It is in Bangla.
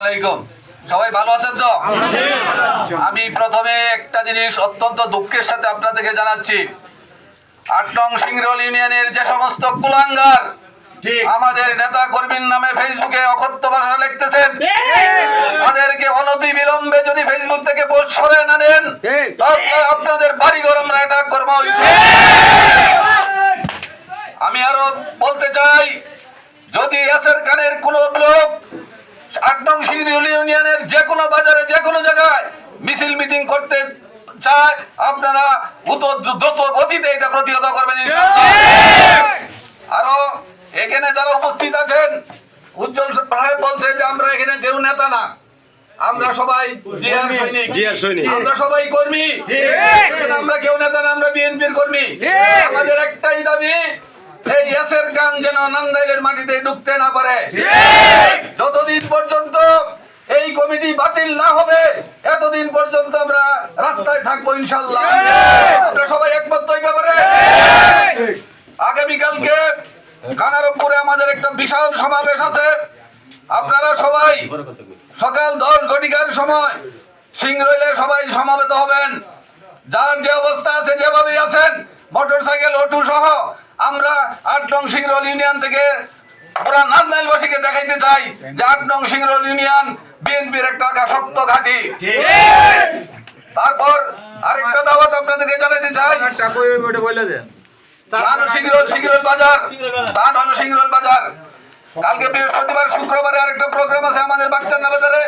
আলাইকুম, সবাই ভালো আছেন তো? আমি প্রথমে একটা জিনিস অত্যন্ত দুঃখের সাথে আপনাদেরকে জানাচ্ছি, ৮ নং সিংরল ইউনিয়নের যে সমস্ত কুলাঙ্গার আমাদের নেতা কর্মীর নামে ফেসবুকে অকথ্য ভাষা লিখতেছেন, তাদেরকে অনতি বিলম্বে যদি ফেসবুক থেকে পোস্ট সরিয়ে না দেন, আপনাদের বাড়িঘর আমরা অ্যাটাক করব। আমি আরো বলতে চাই, যদি এসের কানের কোনো লোক ৮ নং সিংরল ইউনিয়নের যে কোনো বাজারে যে কোনো জায়গায় মিছিল মিটিং করতে চায়, আপনারা দ্রুত গতিতে এটা প্রতিহত করবেন ইনশাআল্লাহ। আরো এখানে যারা উপস্থিত আছেন, উজ্জ্বল সাহেব বলছে যে আমরা এখানে কেউ নেতা না, আমরা সবাই জিয়ার সৈনিক, আমরা সবাই কর্মী, আমরা কেউ নেতা না, আমরা বিএনপির কর্মী। আমাদের একটাই দাবি, এই এসের গান যেন নান্দাইলের মাটিতে ঢুকতে না পারে। যতদিন পর্যন্ত এই কমিটি বাতিল না হবে, এতদিন পর্যন্ত আমরা রাস্তায় থাকবো ইনশাআল্লাহ। আমরা সবাই একমত এই ব্যাপারে। আগামীকালকে খানারপুরে আমাদের একটা বিশাল সমাবেশ আছে। আপনারা সবাই সকাল 10 ঘটিকার সময় সিংরইলে সবাই সমাবেত হবেন। যার যে অবস্থা আছে, যেভাবে আছেন, মোটরসাইকেল অটো সহ আমরা ৮ নং সিংরল ইউনিয়ন থেকে পুরা নান্দাইলবাসীকে দেখাইতে চাই যে ৮ নং সিংরল ইউনিয়ন বিএনপির একটা শক্ত ঘাঁটি। তারপর আরেকটা দাওয়াত আপনাদেরকে জানাতে চাই, সিংরল বাজার কালকে বৃহস্পতিবার শুক্রবারে আরেকটা প্রোগ্রাম আছে আমাদের বাগচান্না বাজারে।